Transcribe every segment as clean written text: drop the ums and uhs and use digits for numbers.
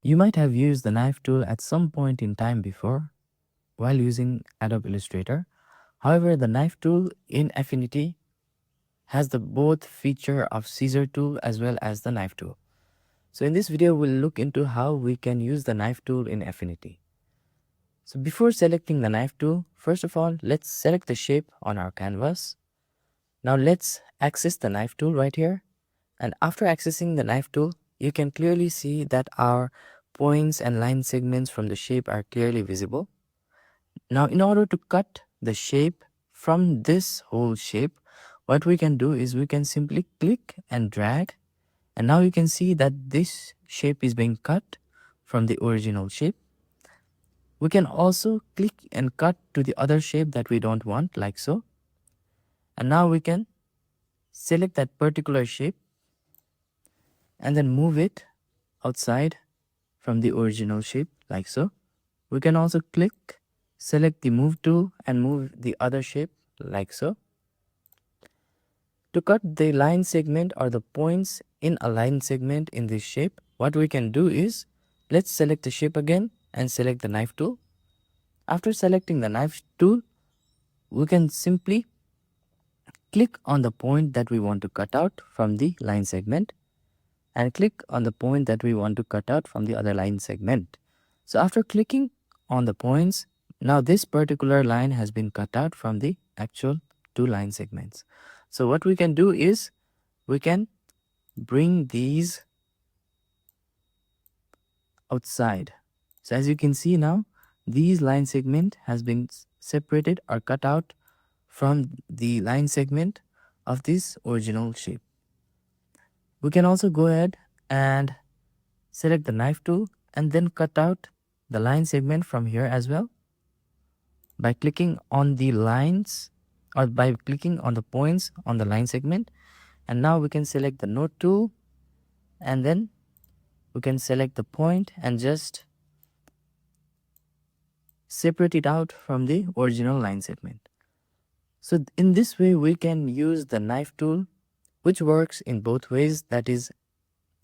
You might have used the knife tool at some point in time before while using Adobe Illustrator. However, the knife tool in Affinity has the both feature of scissor tool as well as the knife tool. So in this video, we'll look into how we can use the knife tool in Affinity. So before selecting the knife tool, first of all, let's select the shape on our canvas. Now let's access the knife tool right here. And after accessing the knife tool, you can clearly see that our points and line segments from the shape are clearly visible. Now in order to cut the shape from this whole shape, what we can do is we can simply click and drag, and now you can see that this shape is being cut from the original shape. We can also click and cut to the other shape that we don't want, like so. And now we can select that particular shape and then move it outside from the original shape, like so. We can also click, select the move tool and move the other shape, like so. To cut the line segment or the points in a line segment in this shape, what we can do is, let's select the shape again and select the knife tool. After selecting the knife tool, we can simply click on the point that we want to cut out from the line segment and click on the point that we want to cut out from the other line segment. So after clicking on the points, now this particular line has been cut out from the actual two line segments. So what we can do is we can bring these outside. So as you can see now, these line segment has been separated or cut out from the line segment of this original shape. We can also go ahead and select the knife tool and then cut out the line segment from here as well by clicking on the lines or by clicking on the points on the line segment. And now we can select the node tool and then we can select the point and just separate it out from the original line segment. So in this way we can use the knife tool, which works in both ways, that is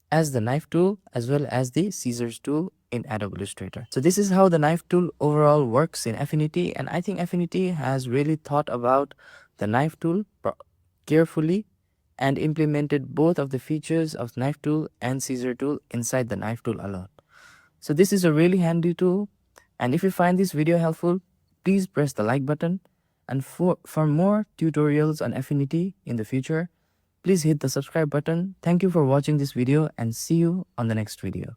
as the knife tool as well as the scissors tool in Adobe Illustrator. So this is how the knife tool overall works in Affinity, and I think Affinity has really thought about the knife tool carefully and implemented both of the features of knife tool and scissor tool inside the knife tool alone. So this is a really handy tool, and if you find this video helpful, please press the like button, and for more tutorials on Affinity in the future, please hit the subscribe button. Thank you for watching this video and see you on the next video.